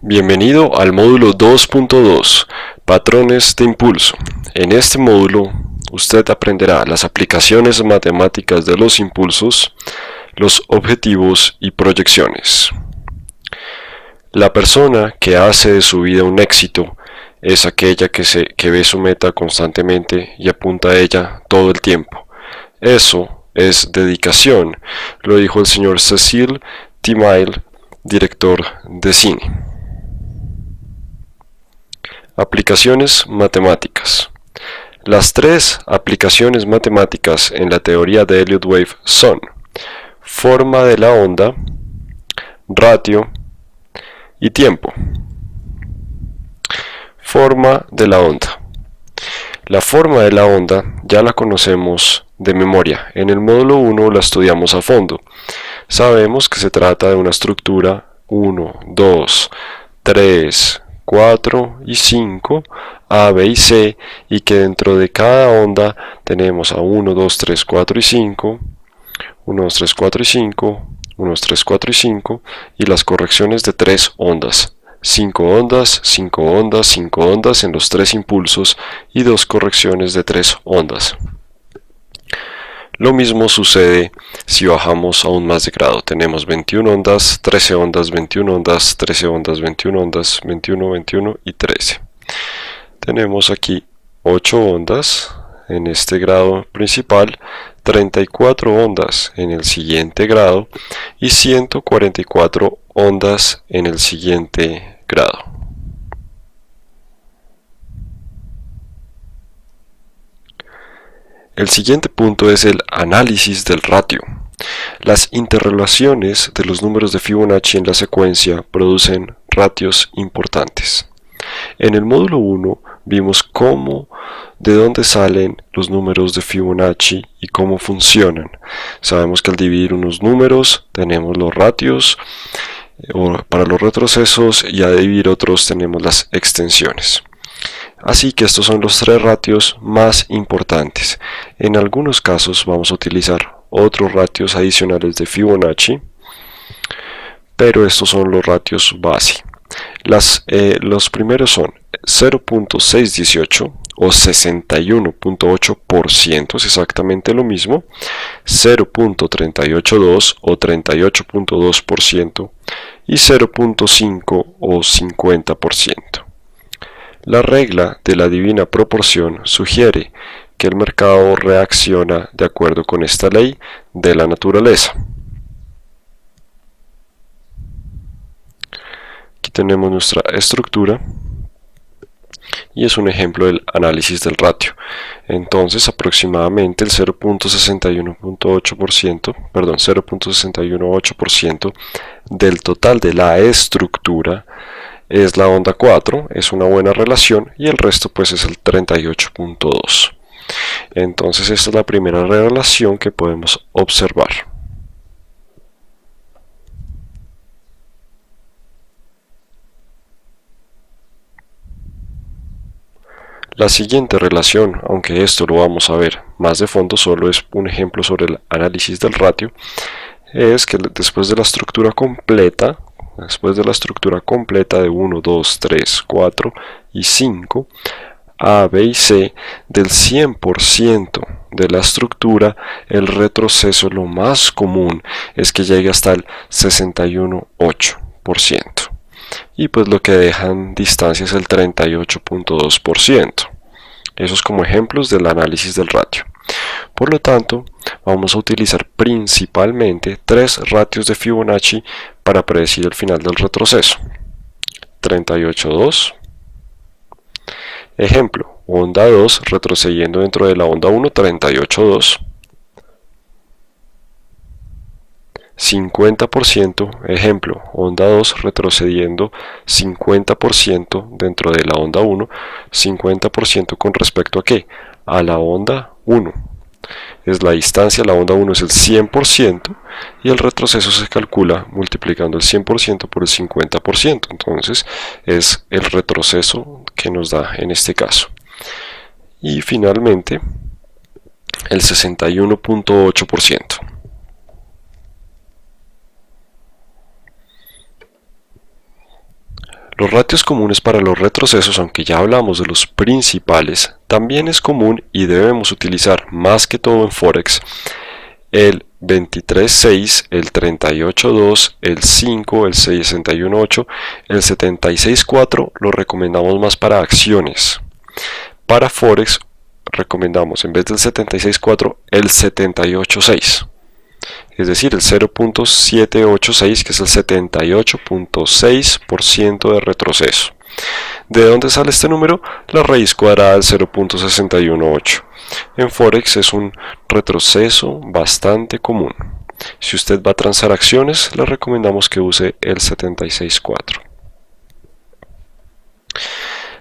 Bienvenido al módulo 2.2, Patrones de impulso. En este módulo, usted aprenderá las aplicaciones matemáticas de los impulsos, los objetivos y proyecciones. La persona que hace de su vida un éxito es aquella que ve su meta constantemente y apunta a ella todo el tiempo. Eso es dedicación, lo dijo el señor Cecil T. Mille, director de cine. Aplicaciones matemáticas. Las tres aplicaciones matemáticas en la teoría de Elliott-Wave son forma de la onda, ratio y tiempo. Forma de la onda. La forma de la onda ya la conocemos de memoria. En el módulo 1 la estudiamos a fondo. Sabemos que se trata de una estructura 1, 2, 3, 4 y 5, A, B y C, y que dentro de cada onda tenemos a 1, 2, 3, 4 y 5, 1, 2, 3, 4 y 5, 1, 2, 3, 4 y 5, y las correcciones de 3 ondas. 5 ondas, 5 ondas, 5 ondas en los 3 impulsos y 2 correcciones de 3 ondas. Lo mismo sucede si bajamos aún más de grado. Tenemos 21 ondas, 13 ondas, 21 ondas, 13 ondas, 21 ondas, 21, 21 y 13. Tenemos aquí 8 ondas en este grado principal, 34 ondas en el siguiente grado y 144 ondas en el siguiente grado. El siguiente punto es el análisis del ratio. Las interrelaciones de los números de Fibonacci en la secuencia producen ratios importantes. En el módulo 1 vimos de dónde salen los números de Fibonacci y cómo funcionan. Sabemos que al dividir unos números tenemos los ratios, para los retrocesos, y al dividir otros tenemos las extensiones. Así que estos son los 3 ratios más importantes. En algunos casos vamos a utilizar otros ratios adicionales de Fibonacci, pero estos son los ratios base. Los primeros son 0.618 o 61.8%, es exactamente lo mismo, 0.382 o 38.2% y 0.5 o 50%. La regla de la divina proporción sugiere que el mercado reacciona de acuerdo con esta ley de la naturaleza. Aquí tenemos nuestra estructura y es un ejemplo del análisis del ratio. Entonces aproximadamente el 0.618% del total de la estructura es la onda 4, es una buena relación, y el resto pues es el 38.2. Entonces esta es la primera relación que podemos observar. La siguiente relación, aunque esto lo vamos a ver más de fondo, solo es un ejemplo sobre el análisis del ratio, es que después de la estructura completa de 1, 2, 3, 4 y 5, A, B y C, del 100% de la estructura, el retroceso lo más común es que llegue hasta el 61.8%. Y pues lo que dejan distancia es el 38.2%. Esos como ejemplos del análisis del ratio. Por lo tanto, vamos a utilizar principalmente 3 ratios de Fibonacci para predecir el final del retroceso. 38.2. Ejemplo, onda 2 retrocediendo dentro de la onda 1, 38.2. 50%, ejemplo, onda 2 retrocediendo 50% dentro de la onda 1, 50% con respecto a ¿qué? A la onda 1. Es la distancia, la onda 1 es el 100% y el retroceso se calcula multiplicando el 100% por el 50%. Entonces es el retroceso que nos da en este caso. Y finalmente el 61.8%. Los ratios comunes para los retrocesos, aunque ya hablamos de los principales, también es común y debemos utilizar más que todo en Forex el 23.6, el 38.2, el 5, el 61.8, el 76.4 lo recomendamos más para acciones. Para Forex recomendamos en vez del 76.4 el 78.6. Es decir, el 0.786, que es el 78.6% de retroceso. ¿De dónde sale este número? La raíz cuadrada del 0.618. En Forex es un retroceso bastante común. Si usted va a transar acciones, le recomendamos que use el 76.4.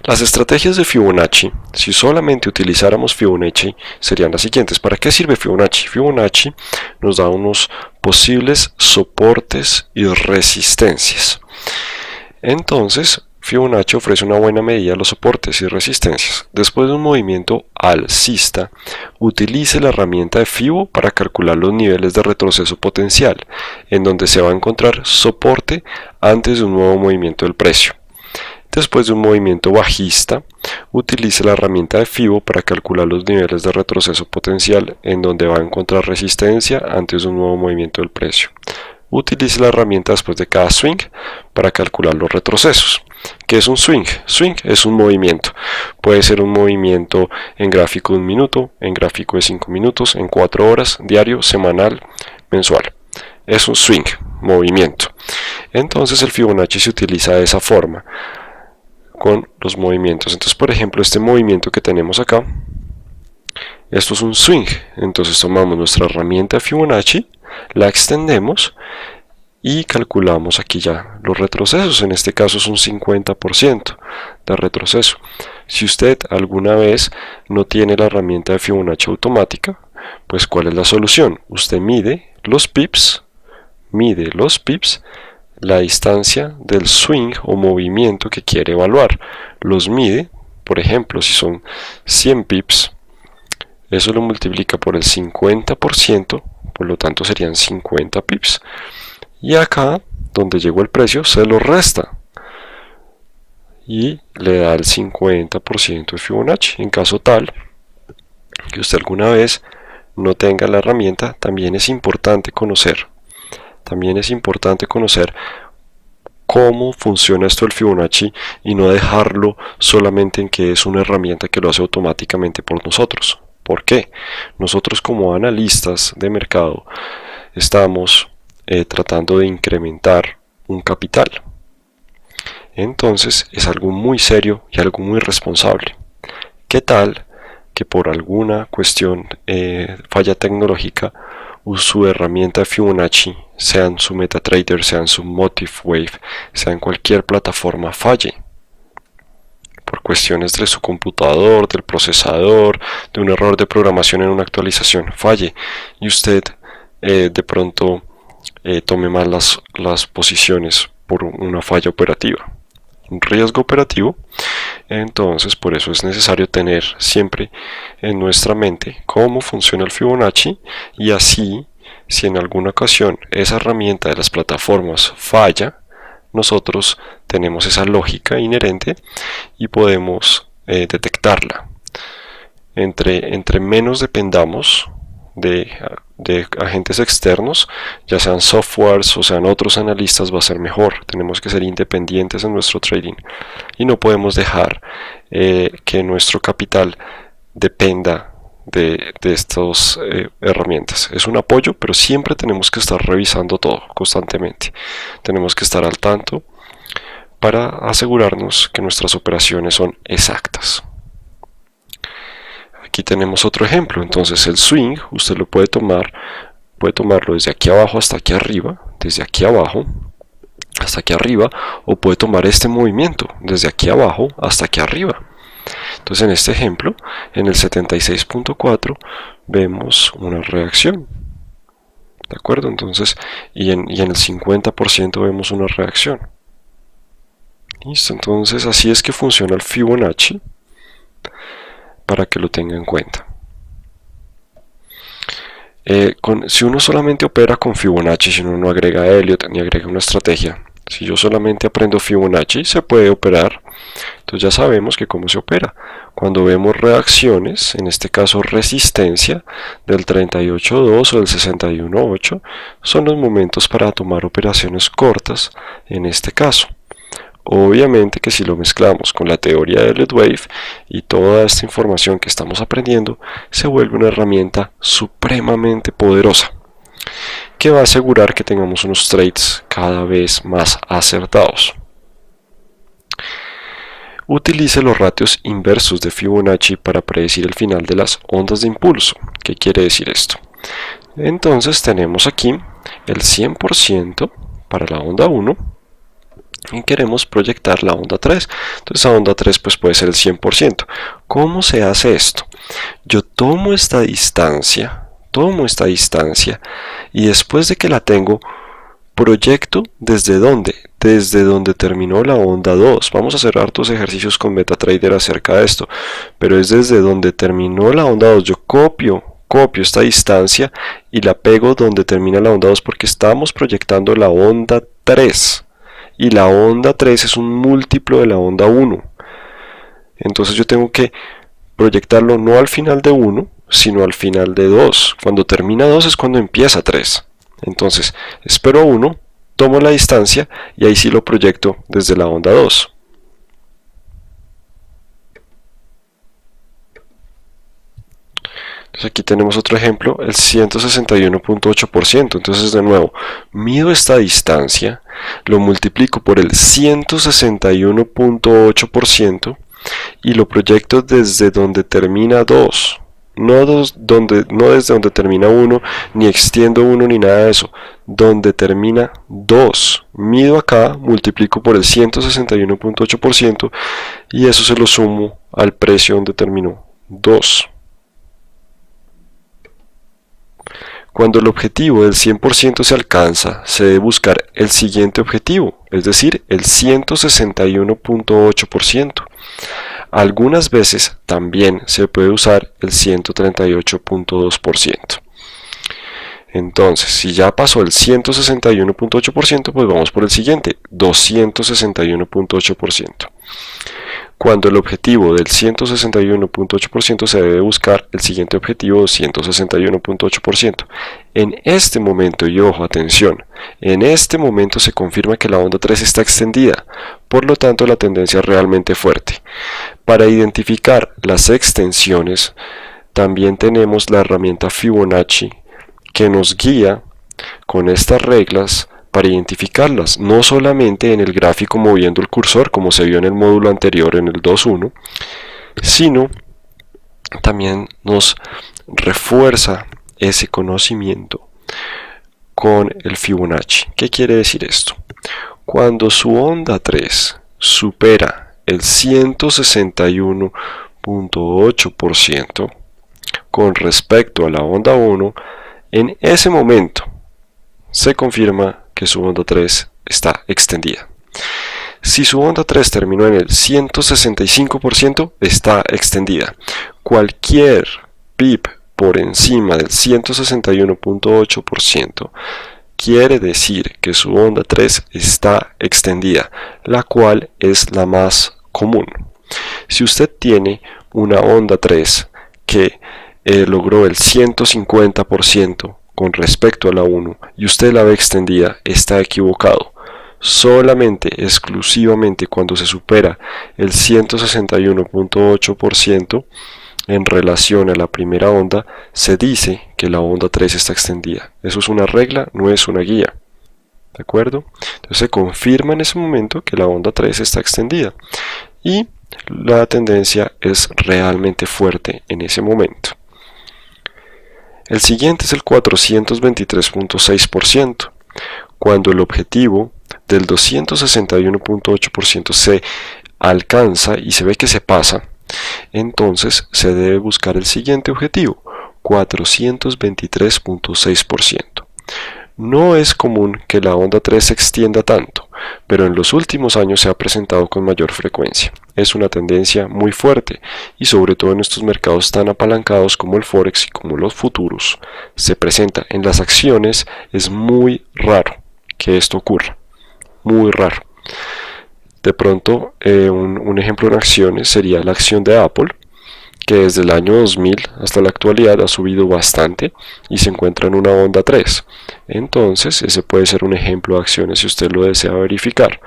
Las estrategias de Fibonacci, si solamente utilizáramos Fibonacci, serían las siguientes. ¿Para qué sirve Fibonacci? Fibonacci nos da unos posibles soportes y resistencias. Entonces, Fibonacci ofrece una buena medida de los soportes y resistencias. Después de un movimiento alcista, utilice la herramienta de Fibo para calcular los niveles de retroceso potencial, en donde se va a encontrar soporte antes de un nuevo movimiento del precio. Después de un movimiento bajista, utilice la herramienta de Fibo para calcular los niveles de retroceso potencial en donde va a encontrar resistencia antes de un nuevo movimiento del precio. Utilice la herramienta después de cada swing para calcular los retrocesos. ¿Qué es un swing? Swing es un movimiento. Puede ser un movimiento en gráfico de 1 minuto, en gráfico de 5 minutos, en 4 horas, diario, semanal, mensual. Es un swing, movimiento. Entonces el Fibonacci se utiliza de esa forma con los movimientos. Entonces, por ejemplo, este movimiento que tenemos acá, esto es un swing. Entonces tomamos nuestra herramienta Fibonacci, la extendemos y calculamos aquí ya los retrocesos. En este caso es un 50% de retroceso. Si usted alguna vez no tiene la herramienta de Fibonacci automática, pues ¿cuál es la solución? Usted mide los pips, la distancia del swing o movimiento que quiere evaluar. Los mide, por ejemplo, si son 100 pips, eso lo multiplica por el 50%, por lo tanto serían 50 pips. Y acá, donde llegó el precio, se lo resta y le da el 50% de Fibonacci. En caso tal que usted alguna vez no tenga la herramienta, también es importante conocer cómo funciona esto del Fibonacci y no dejarlo solamente en que es una herramienta que lo hace automáticamente por nosotros. ¿Por qué? Nosotros como analistas de mercado estamos tratando de incrementar un capital. Entonces es algo muy serio y algo muy responsable. ¿Qué tal que por alguna cuestión, falla tecnológica, su herramienta de Fibonacci, sea en su MetaTrader, sea en su Motivwave, sea en cualquier plataforma, falle? Por cuestiones de su computador, del procesador, de un error de programación en una actualización, falle. Y usted de pronto tome mal las posiciones por una falla operativa, un riesgo operativo. Entonces por eso es necesario tener siempre en nuestra mente cómo funciona el Fibonacci, y así si en alguna ocasión esa herramienta de las plataformas falla, nosotros tenemos esa lógica inherente y podemos detectarla. Entre menos dependamos de agentes externos, ya sean softwares o sean otros analistas, va a ser mejor. Tenemos que ser independientes en nuestro trading y no podemos dejar que nuestro capital dependa de estas herramientas. Es un apoyo, pero siempre tenemos que estar revisando todo constantemente. Tenemos que estar al tanto para asegurarnos que nuestras operaciones son exactas. Aquí tenemos otro ejemplo. Entonces el swing usted lo puede tomarlo desde aquí abajo hasta aquí arriba, desde aquí abajo hasta aquí arriba, o puede tomar este movimiento desde aquí abajo hasta aquí arriba. Entonces en este ejemplo, en el 76.4 vemos una reacción, ¿de acuerdo? Entonces, y en el 50% vemos una reacción. Listo, entonces así es que funciona el Fibonacci, para que lo tenga en cuenta. Si uno solamente opera con Fibonacci, si uno no agrega Elliott ni agrega una estrategia, Si yo solamente aprendo Fibonacci, se puede operar. Entonces ya sabemos que cómo se opera. Cuando vemos reacciones, en este caso resistencia, del 38.2 o del 61.8, son los momentos para tomar operaciones cortas en este caso. Obviamente que si lo mezclamos con la teoría de Elliott Wave y toda esta información que estamos aprendiendo, se vuelve una herramienta supremamente poderosa, que va a asegurar que tengamos unos trades cada vez más acertados. Utilice los ratios inversos de Fibonacci para predecir el final de las ondas de impulso. ¿Qué quiere decir esto? Entonces tenemos aquí el 100% para la onda 1 y queremos proyectar la onda 3. Entonces la onda 3 pues puede ser el 100%. ¿Cómo se hace esto? Yo tomo esta distancia y después de que la tengo, proyecto desde dónde, desde donde terminó la onda 2. Vamos a hacer hartos ejercicios con MetaTrader acerca de esto, pero es desde donde terminó la onda 2. Yo copio esta distancia y la pego donde termina la onda 2 porque estamos proyectando la onda 3 y la onda 3 es un múltiplo de la onda 1. Entonces yo tengo que proyectarlo no al final de 1, sino al final de 2. Cuando termina 2 es cuando empieza 3. Entonces, espero 1, tomo la distancia y ahí sí lo proyecto desde la onda 2. Entonces aquí tenemos otro ejemplo, el 161.8%. Entonces de nuevo, mido esta distancia, lo multiplico por el 161.8% y lo proyecto desde donde termina 2. No desde donde termina 1, ni extiendo 1 ni nada de eso. Donde termina 2. Mido acá, multiplico por el 161.8% y eso se lo sumo al precio donde terminó 2. Cuando el objetivo del 100% se alcanza, se debe buscar el siguiente objetivo, es decir, el 161.8%. Algunas veces también se puede usar el 138.2%. Entonces, si ya pasó el 161.8%, pues vamos por el siguiente, 261.8%. Cuando el objetivo del 161.8% se debe buscar el siguiente objetivo, 261.8%. En este momento, y ojo, atención, en este momento se confirma que la onda 3 está extendida, por lo tanto la tendencia es realmente fuerte. Para identificar las extensiones, también tenemos la herramienta Fibonacci, que nos guía con estas reglas para identificarlas, no solamente en el gráfico moviendo el cursor como se vio en el módulo anterior en el 2.1, sino también nos refuerza ese conocimiento con el Fibonacci. ¿Qué quiere decir esto? Cuando su onda 3 supera el 161.8% con respecto a la onda 1, en ese momento se confirma que su onda 3 está extendida. Si su onda 3 terminó en el 165%, está extendida. Cualquier pip por encima del 161.8% quiere decir que su onda 3 está extendida, la cual es la más común. Si usted tiene una onda 3 que logró el 150% con respecto a la 1 y usted la ve extendida, está equivocado. Solamente, exclusivamente cuando se supera el 161.8% en relación a la primera onda, se dice que la onda 3 está extendida. Eso es una regla, no es una guía. ¿De acuerdo? Entonces se confirma en ese momento que la onda 3 está extendida y la tendencia es realmente fuerte en ese momento. El siguiente es el 423.6%. Cuando el objetivo del 261.8% se alcanza y se ve que se pasa, entonces se debe buscar el siguiente objetivo, 423.6%. No es común que la onda 3 se extienda tanto, pero en los últimos años se ha presentado con mayor frecuencia. Es una tendencia muy fuerte y sobre todo en estos mercados tan apalancados como el Forex y como los futuros, se presenta en las acciones. Es muy raro que esto ocurra. muy raro. De pronto, un ejemplo en acciones sería la acción de Apple, que desde el año 2000 hasta la actualidad ha subido bastante y se encuentra en una onda 3. Entonces, ese puede ser un ejemplo de acciones si usted lo desea verificar.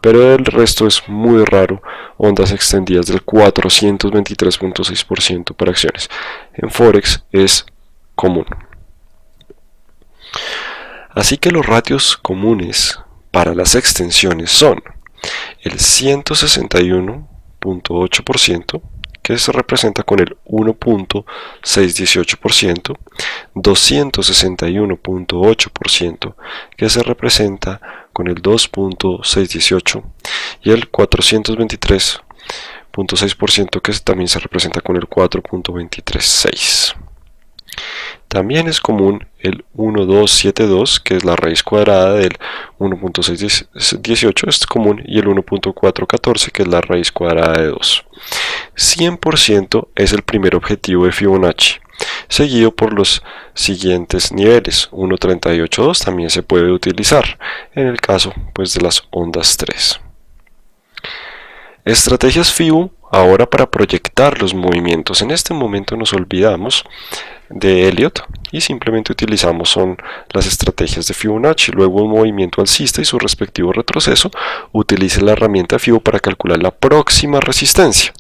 Pero el resto es muy raro, ondas extendidas del 423.6% para acciones. En Forex es común. Así que los ratios comunes para las extensiones son el 161.8%, que se representa con el 1.618%, 261.8%, que se representa con el 2.618%, y el 423.6%, que también se representa con el 4.236%. También es común el 1272, que es la raíz cuadrada del 1.618, es común, y el 1.414, que es la raíz cuadrada de 2. 100% es el primer objetivo de Fibonacci, seguido por los siguientes niveles. 1.382 también se puede utilizar en el caso de las ondas 3. Estrategias FIBO ahora para proyectar los movimientos. En este momento nos olvidamos de Elliott y simplemente utilizamos las estrategias de Fibonacci. Luego un movimiento alcista y su respectivo retroceso, utilice la herramienta FIBO para calcular la próxima resistencia.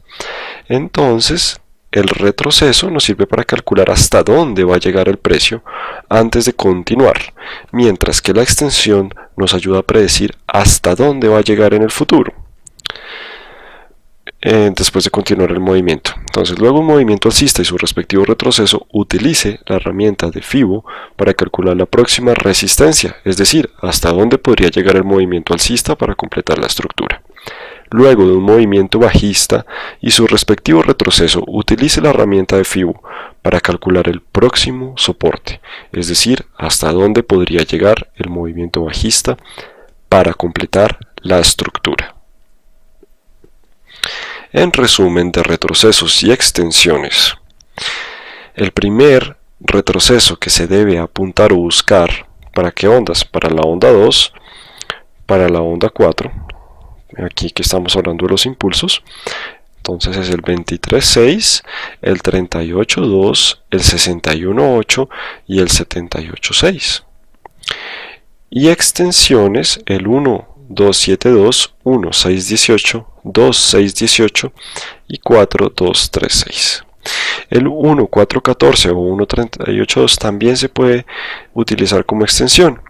Entonces el retroceso nos sirve para calcular hasta dónde va a llegar el precio antes de continuar, mientras que la extensión nos ayuda a predecir hasta dónde va a llegar en el futuro después de continuar el movimiento. Entonces, luego un movimiento alcista y su respectivo retroceso, utilice la herramienta de FIBO para calcular la próxima resistencia, es decir, hasta dónde podría llegar el movimiento alcista para completar la estructura. Luego de un movimiento bajista y su respectivo retroceso, utilice la herramienta de FIBO para calcular el próximo soporte, es decir, hasta dónde podría llegar el movimiento bajista para completar la estructura. En resumen de retrocesos y extensiones, el primer retroceso que se debe apuntar o buscar, ¿para qué ondas? Para la onda 2, para la onda 4, aquí que estamos hablando de los impulsos, entonces es el 23.6, el 38.2, el 61.8 y el 78.6. Y extensiones, el 1.272, 1.618, 2.618 y 4.236. El 1.414 o 1.382 también se puede utilizar como extensión.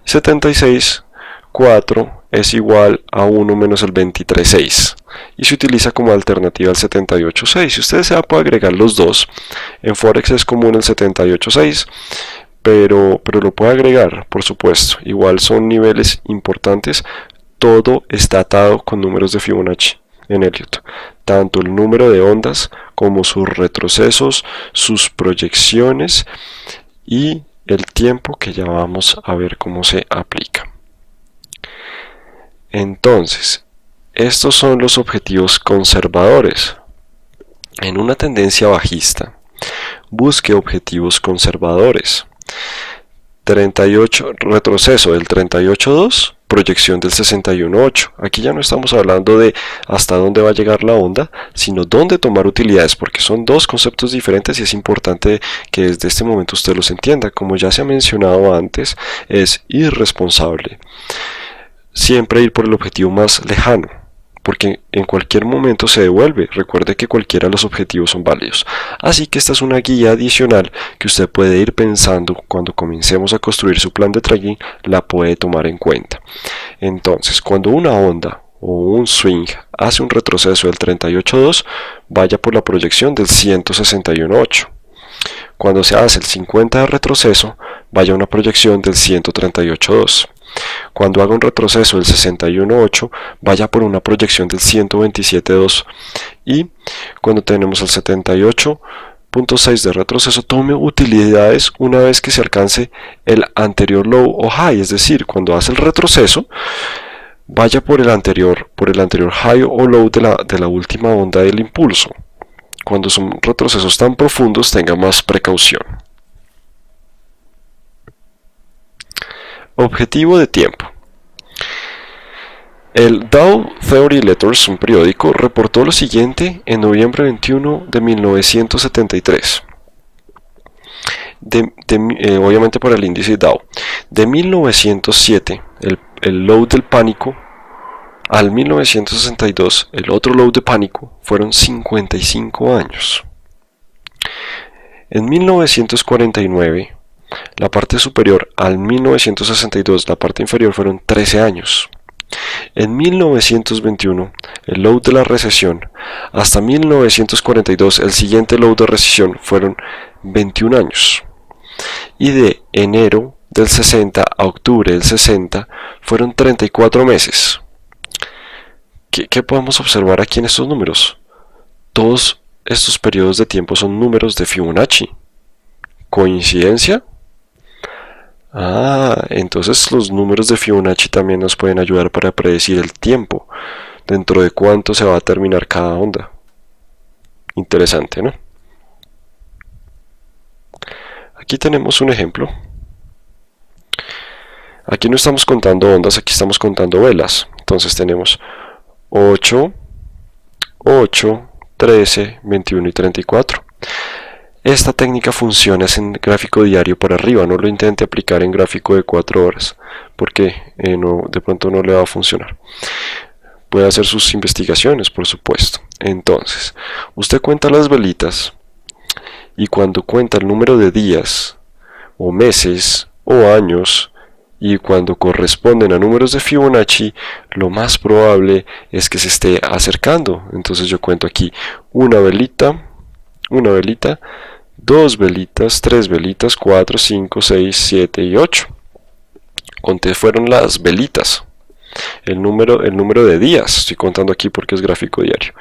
76.4 es igual a 1 menos el 23.6 y se utiliza como alternativa al 78.6. Si usted desea puede agregar los dos. En Forex es común el 78.6, pero lo puede agregar, por supuesto. Igual son niveles importantes. Todo está atado con números de Fibonacci en Elliott, tanto el número de ondas como sus retrocesos, sus proyecciones y el tiempo, que ya vamos a ver cómo se aplica. Entonces, estos son los objetivos conservadores. En una tendencia bajista, busque objetivos conservadores. 38, retroceso del 38.2, proyección del 61.8. Aquí ya no estamos hablando de hasta dónde va a llegar la onda, sino dónde tomar utilidades, porque son dos conceptos diferentes y es importante que desde este momento usted los entienda. Como ya se ha mencionado antes, es irresponsable siempre ir por el objetivo más lejano, porque en cualquier momento se devuelve. Recuerde que cualquiera de los objetivos son válidos. Así que esta es una guía adicional que usted puede ir pensando cuando comencemos a construir su plan de trading, la puede tomar en cuenta. Entonces, cuando una onda o un swing hace un retroceso del 38.2, vaya por la proyección del 161.8. Cuando se hace el 50 de retroceso, vaya a una proyección del 138.2. Cuando haga un retroceso del 61.8, vaya por una proyección del 127.2. Y cuando tenemos el 78.6 de retroceso, tome utilidades una vez que se alcance el anterior low o high, es decir, cuando hace el retroceso, vaya por el anterior high o low de la última onda del impulso. Cuando son retrocesos tan profundos, tenga más precaución. Objetivo de tiempo. El Dow Theory Letters, un periódico, reportó lo siguiente en noviembre 21 de 1973. Obviamente para el índice Dow. De 1907, el low del pánico, al 1962, el otro low de pánico, fueron 55 años. En 1949, la parte superior, al 1962, la parte inferior, fueron 13 años. En 1921, el low de la recesión, hasta 1942, el siguiente low de recesión, fueron 21 años. Y de enero del 60 a octubre del 60, fueron 34 meses. ¿Qué podemos observar aquí en estos números? Todos estos periodos de tiempo son números de Fibonacci. ¿Coincidencia? Entonces los números de Fibonacci también nos pueden ayudar para predecir el tiempo, dentro de cuánto se va a terminar cada onda. Interesante, ¿no? Aquí tenemos un ejemplo. Aquí no estamos contando ondas, aquí estamos contando velas. Entonces tenemos 8, 8, 13, 21 y 34. Esta técnica funciona en gráfico diario por arriba, no lo intente aplicar en gráfico de 4 horas, porque de pronto no le va a funcionar. Puede hacer sus investigaciones, por supuesto. Entonces, usted cuenta las velitas, y cuando cuenta el número de días, o meses, o años, y cuando corresponden a números de Fibonacci, lo más probable es que se esté acercando. Entonces yo cuento aquí una velita, 2 velitas, 3 velitas, 4, 5, 6, 7 y 8. Conté fueron las velitas. El número de días, estoy contando aquí porque es gráfico diario.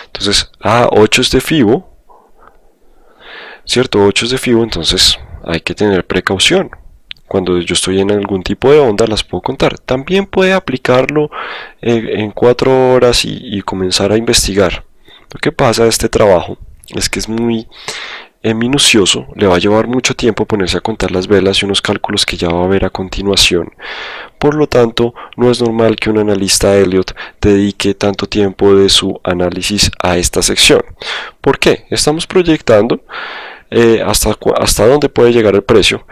Entonces, 8 es de Fibo, ¿cierto? 8 es de Fibo, entonces hay que tener precaución. Cuando yo estoy en algún tipo de onda las puedo contar. También puede aplicarlo en 4 horas y comenzar a investigar. Lo que pasa de este trabajo es que es muy minucioso, le va a llevar mucho tiempo ponerse a contar las velas y unos cálculos que ya va a ver a continuación. Por lo tanto, no es normal que un analista Elliott dedique tanto tiempo de su análisis a esta sección. ¿Por qué? Estamos proyectando hasta dónde puede llegar el precio.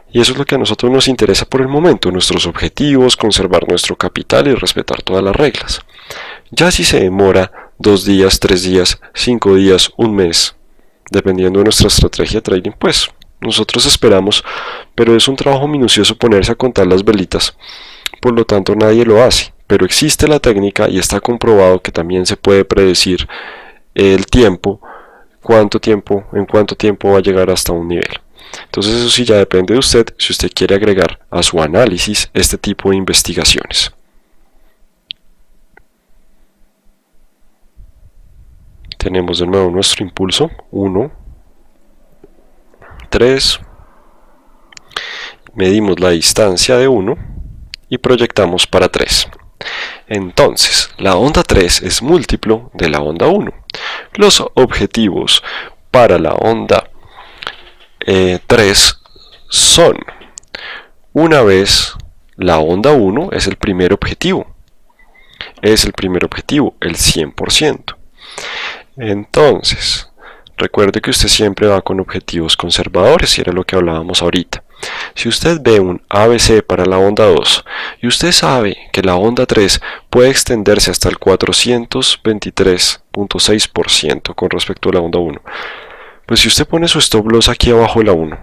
Y eso es lo que a nosotros nos interesa por el momento, nuestros objetivos, conservar nuestro capital y respetar todas las reglas. Ya si se demora 2 días, 3 días, 5 días, un mes, dependiendo de nuestra estrategia de trading, pues nosotros esperamos, pero es un trabajo minucioso ponerse a contar las velitas, por lo tanto nadie lo hace, pero existe la técnica y está comprobado que también se puede predecir el tiempo, en cuánto tiempo va a llegar hasta un nivel. Entonces eso sí ya depende de usted si usted quiere agregar a su análisis este tipo de investigaciones. Tenemos de nuevo nuestro impulso, 1, 3, medimos la distancia de 1 y proyectamos para 3. Entonces, la onda 3 es múltiplo de la onda 1. Los objetivos para la onda 3 son, una vez la onda 1 es el primer objetivo, el 100%. Entonces, recuerde que usted siempre va con objetivos conservadores, y era lo que hablábamos ahorita. Si usted ve un ABC para la onda 2 y usted sabe que la onda 3 puede extenderse hasta el 423.6% con respecto a la onda 1, pues si usted pone su stop loss aquí abajo de la 1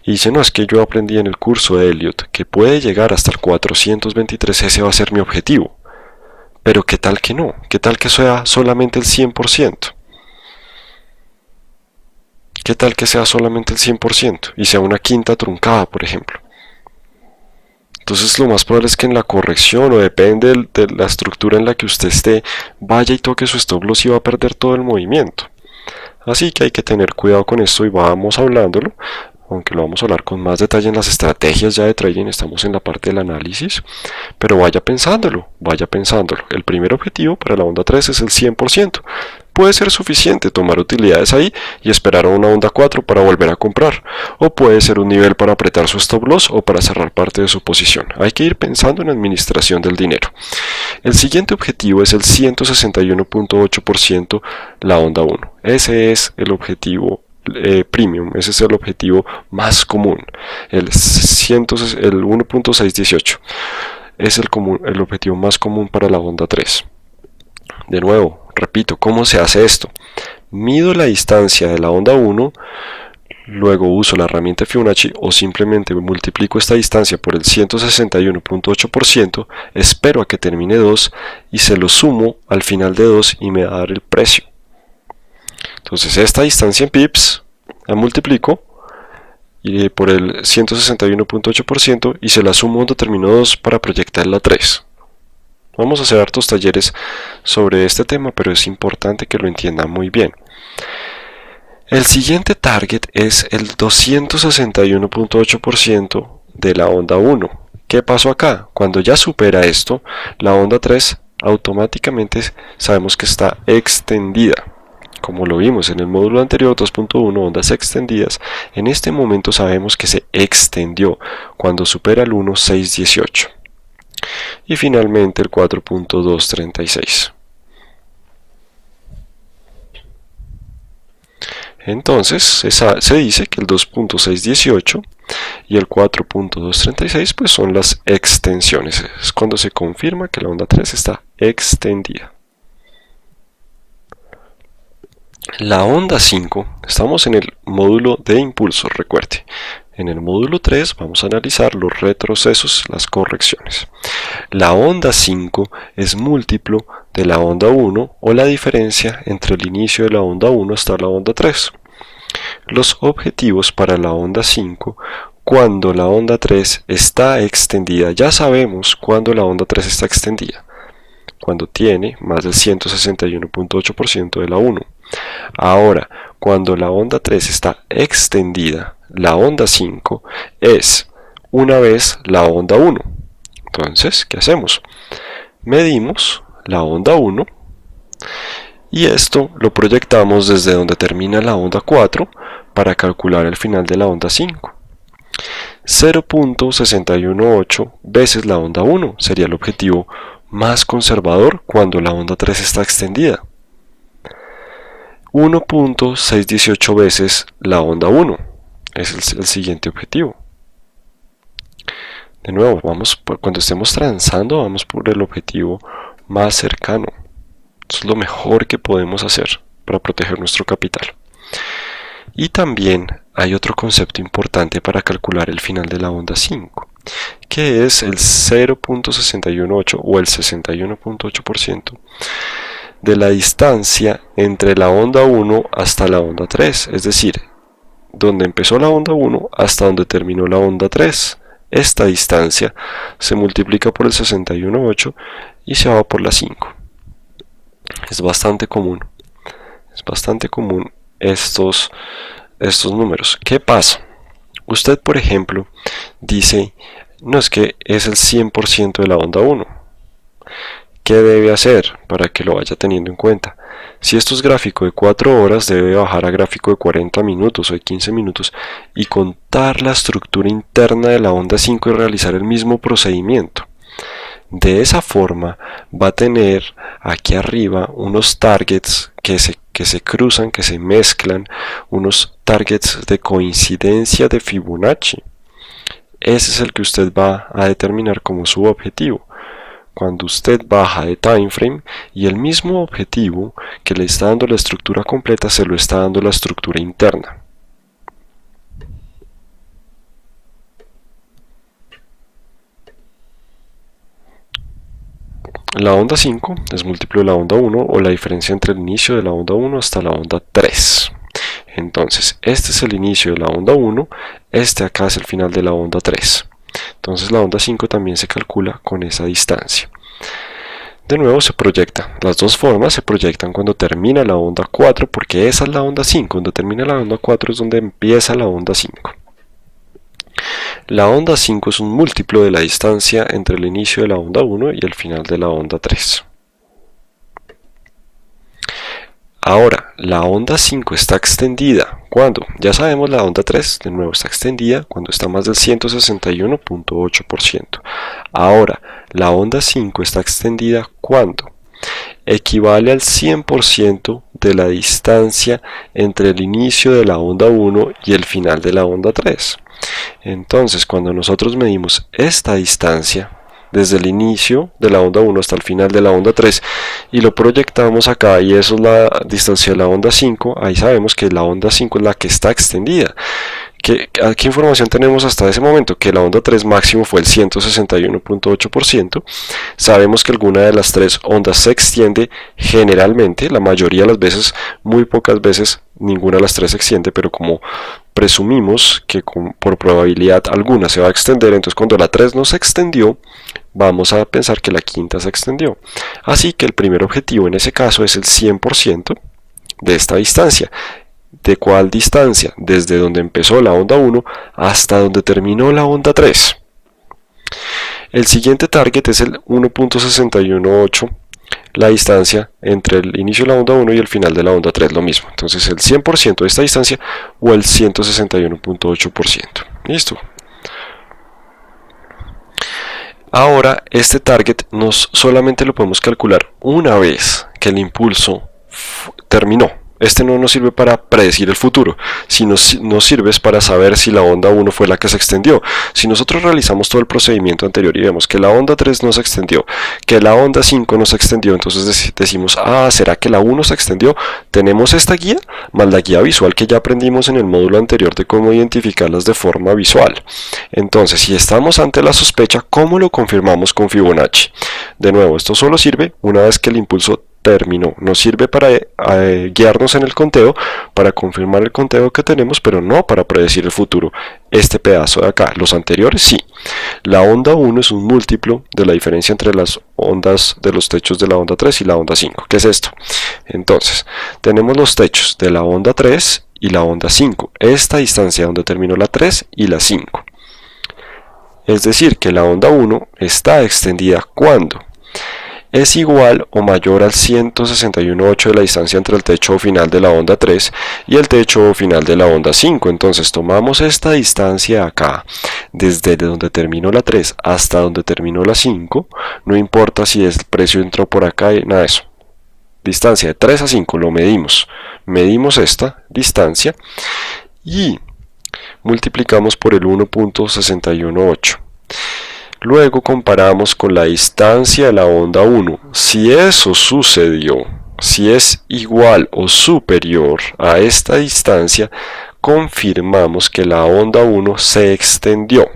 y dice, no, es que yo aprendí en el curso de Elliott que puede llegar hasta el 423, ese va a ser mi objetivo. Pero ¿qué tal que no? ¿Qué tal que sea solamente el 100%? ¿Qué tal que sea solamente el 100% y sea una quinta truncada, por ejemplo? Entonces lo más probable es que en la corrección, o depende de la estructura en la que usted esté, vaya y toque su stop loss y va a perder todo el movimiento. Así que hay que tener cuidado con esto y vamos hablándolo, aunque lo vamos a hablar con más detalle en las estrategias ya de trading, estamos en la parte del análisis, pero vaya pensándolo. El primer objetivo para la onda 3 es el 100%, Puede ser suficiente tomar utilidades ahí y esperar a una onda 4 para volver a comprar, o puede ser un nivel para apretar su stop loss o para cerrar parte de su posición. Hay que ir pensando en administración del dinero. El siguiente objetivo es el 161.8%, la onda 1. Ese es el objetivo premium, ese es el objetivo más común, el 1.618 es el objetivo más común para la onda 3. De nuevo, repito, ¿cómo se hace esto? Mido la distancia de la onda 1, luego uso la herramienta Fibonacci o simplemente multiplico esta distancia por el 161.8%, espero a que termine 2 y se lo sumo al final de 2 y me va a dar el precio. Entonces esta distancia en pips la multiplico por el 161.8% y se la sumo cuando termino 2 para proyectar la 3. Vamos a hacer hartos talleres sobre este tema, pero es importante que lo entiendan muy bien. El siguiente target es el 261.8% de la onda 1. ¿Qué pasó acá? Cuando ya supera esto, la onda 3 automáticamente sabemos que está extendida. Como lo vimos en el módulo anterior 2.1, ondas extendidas, en este momento sabemos que se extendió cuando supera el 1.618. Y finalmente el 4.236. Entonces se dice que el 2.618 y el 4.236 pues son las extensiones. Es cuando se confirma que la onda 3 está extendida. La onda 5, estamos en el módulo de impulsos, recuerde. En el módulo 3 vamos a analizar los retrocesos, las correcciones. La onda 5 es múltiplo de la onda 1 o la diferencia entre el inicio de la onda 1 hasta la onda 3. Los objetivos para la onda 5, cuando la onda 3 está extendida, ya sabemos cuándo la onda 3 está extendida, cuando tiene más del 161.8% de la 1. Ahora, cuando la onda 3 está extendida, la onda 5 es una vez la onda 1. Entonces, ¿qué hacemos? Medimos la onda 1 y esto lo proyectamos desde donde termina la onda 4 para calcular el final de la onda 5. 0.618 veces la onda 1 sería el objetivo más conservador cuando la onda 3 está extendida. 1.618 veces la onda 1 es el siguiente objetivo. De nuevo, cuando estemos transando, vamos por el objetivo más cercano. Eso es lo mejor que podemos hacer para proteger nuestro capital. Y también hay otro concepto importante para calcular el final de la onda 5, que es el 0.618 o el 61.8% de la distancia entre la onda 1 hasta la onda 3, es decir, donde empezó la onda 1 hasta donde terminó la onda 3. Esta distancia se multiplica por el 61.8 y se va por la 5. Es bastante común estos números. ¿Qué pasa? Usted, por ejemplo, dice, no, es que es el 100% de la onda 1. ¿Qué debe hacer para que lo vaya teniendo en cuenta? Si esto es gráfico de 4 horas, debe bajar a gráfico de 40 minutos o de 15 minutos y contar la estructura interna de la onda 5 y realizar el mismo procedimiento. De esa forma va a tener aquí arriba unos targets que se cruzan, que se mezclan, unos targets de coincidencia de Fibonacci. Ese es el que usted va a determinar como su objetivo. Cuando usted baja de time frame y el mismo objetivo que le está dando la estructura completa se lo está dando la estructura interna. La onda 5 es múltiplo de la onda 1 o la diferencia entre el inicio de la onda 1 hasta la onda 3. Entonces, este es el inicio de la onda 1, este acá es el final de la onda 3. Entonces la onda 5 también se calcula con esa distancia. De nuevo se proyecta, las dos formas se proyectan cuando termina la onda 4, porque esa es la onda 5, cuando termina la onda 4 es donde empieza la onda 5. La onda 5 es un múltiplo de la distancia entre el inicio de la onda 1 y el final de la onda 3. Ahora, la onda 5 está extendida. ¿Cuándo? Ya sabemos la onda 3, de nuevo, está extendida cuando está más del 161.8%. Ahora, la onda 5 está extendida ¿cuándo? Equivale al 100% de la distancia entre el inicio de la onda 1 y el final de la onda 3. Entonces, cuando nosotros medimos esta distancia, desde el inicio de la onda 1 hasta el final de la onda 3 y lo proyectamos acá y eso es la distancia de la onda 5, ahí sabemos que la onda 5 es la que está extendida. ¿Qué información tenemos hasta ese momento? Que la onda 3 máximo fue el 161.8%. Sabemos que alguna de las tres ondas se extiende generalmente, la mayoría de las veces, muy pocas veces, ninguna de las tres se extiende, pero como presumimos que por probabilidad alguna se va a extender, entonces cuando la 3 no se extendió, vamos a pensar que la quinta se extendió. Así que el primer objetivo en ese caso es el 100% de esta distancia. ¿De cuál distancia? Desde donde empezó la onda 1 hasta donde terminó la onda 3. El siguiente target es el 1.618, la distancia entre el inicio de la onda 1 y el final de la onda 3, lo mismo. Entonces el 100% de esta distancia o el 161.8%. ¿Listo? Ahora, este target solamente lo podemos calcular una vez que el impulso terminó. Este no nos sirve para predecir el futuro, sino nos sirve para saber si la onda 1 fue la que se extendió. Si nosotros realizamos todo el procedimiento anterior y vemos que la onda 3 no se extendió, que la onda 5 no se extendió, entonces decimos, ¿será que la 1 se extendió? Tenemos esta guía, más la guía visual que ya aprendimos en el módulo anterior de cómo identificarlas de forma visual. Entonces, si estamos ante la sospecha, ¿cómo lo confirmamos con Fibonacci? De nuevo, esto solo sirve una vez que el impulso terminó. Nos sirve para guiarnos en el conteo, para confirmar el conteo que tenemos, pero no para predecir el futuro. Este pedazo de acá, los anteriores sí. La onda 1 es un múltiplo de la diferencia entre las ondas de los techos de la onda 3 y la onda 5. ¿Qué es esto? Entonces, tenemos los techos de la onda 3 y la onda 5. Esta distancia donde terminó la 3 y la 5. Es decir, que la onda 1 está extendida ¿cuándo? Es igual o mayor al 161.8 de la distancia entre el techo final de la onda 3 y el techo final de la onda 5. Entonces tomamos esta distancia acá, desde donde terminó la 3 hasta donde terminó la 5, no importa si el precio entró por acá y nada de eso. Distancia de 3 a 5 lo medimos. Medimos esta distancia y multiplicamos por el 1.618. Luego comparamos con la distancia de la onda 1. Si eso sucedió, si es igual o superior a esta distancia, confirmamos que la onda 1 se extendió.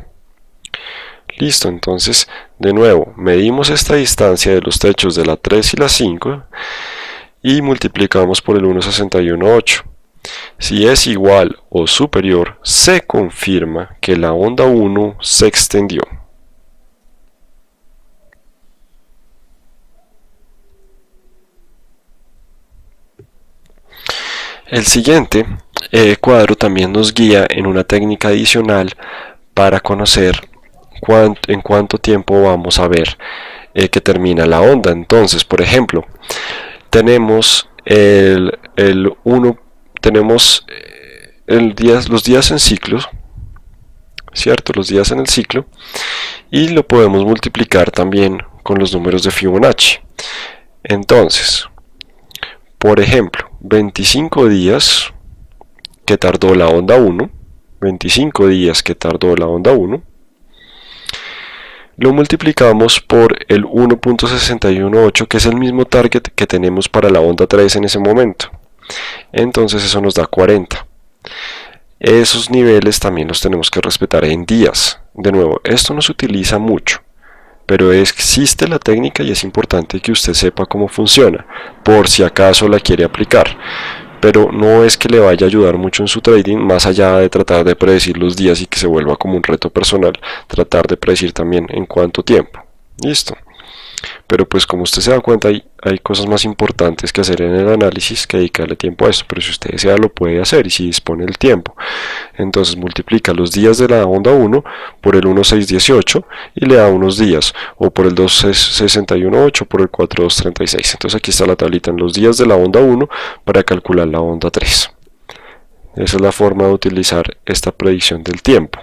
Listo, entonces, de nuevo, medimos esta distancia de los techos de la 3 y la 5 y multiplicamos por el 1.618. Si es igual o superior, se confirma que la onda 1 se extendió. El siguiente cuadro también nos guía en una técnica adicional para conocer en cuánto tiempo vamos a ver que termina la onda. Entonces, por ejemplo, tenemos los días en ciclos, ¿cierto? Los días en el ciclo, y lo podemos multiplicar también con los números de Fibonacci. Entonces, por ejemplo, 25 días que tardó la onda 1, 25 días que tardó la onda 1, lo multiplicamos por el 1.618, que es el mismo target que tenemos para la onda 3 en ese momento. Entonces eso nos da 40. Esos niveles también los tenemos que respetar en días. De nuevo, esto no se utiliza mucho, pero existe la técnica y es importante que usted sepa cómo funciona, por si acaso la quiere aplicar. Pero no es que le vaya a ayudar mucho en su trading, más allá de tratar de predecir los días y que se vuelva como un reto personal, tratar de predecir también en cuánto tiempo. Listo. Pero pues como usted se da cuenta, hay cosas más importantes que hacer en el análisis que dedicarle tiempo a esto, pero si usted desea lo puede hacer y si dispone del tiempo. Entonces multiplica los días de la onda 1 por el 1,618 y le da unos días, o por el 2,618 por el 4,236. Entonces aquí está la tablita en los días de la onda 1 para calcular la onda 3. Esa es la forma de utilizar esta predicción del tiempo.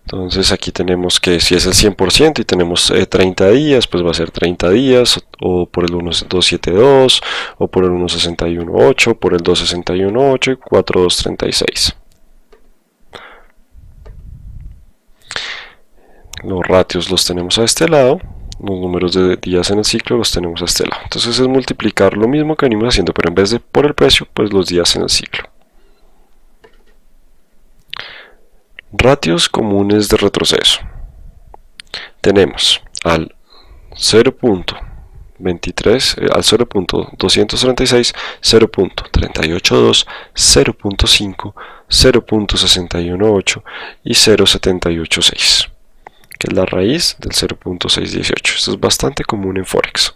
Entonces aquí tenemos que si es el 100% y tenemos 30 días, pues va a ser 30 días, o por el 1,272, o por el 1,618, por el 2,618 y 4,236. Los ratios los tenemos a este lado, los números de días en el ciclo los tenemos a este lado. Entonces es multiplicar lo mismo que venimos haciendo, pero en vez de por el precio, pues los días en el ciclo. Ratios comunes de retroceso. Tenemos al 0.23, al 0.236, 0.382, 0.5, 0.618 y 0.786, que es la raíz del 0.618. Esto es bastante común en Forex.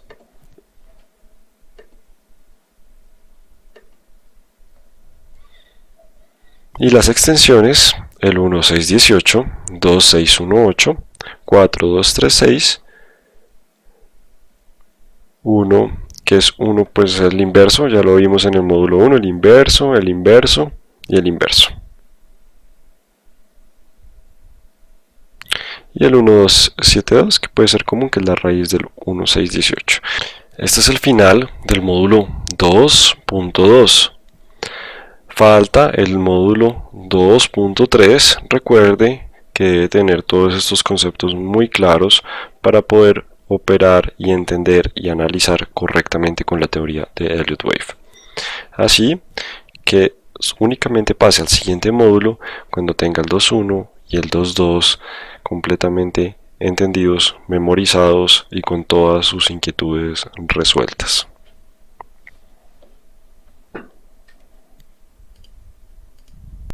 Y las extensiones, el 1,618, 2,618, 4,236, 1, que es 1, pues el inverso, ya lo vimos en el módulo 1, el inverso y el inverso. Y el 1,272, que puede ser común, que es la raíz del 1,618. Este es el final del módulo 2.2. Falta el módulo 2.3. Recuerde que debe tener todos estos conceptos muy claros para poder operar y entender y analizar correctamente con la teoría de Elliott Wave. Así que únicamente pase al siguiente módulo cuando tenga el 2.1 y el 2.2 completamente entendidos, memorizados y con todas sus inquietudes resueltas.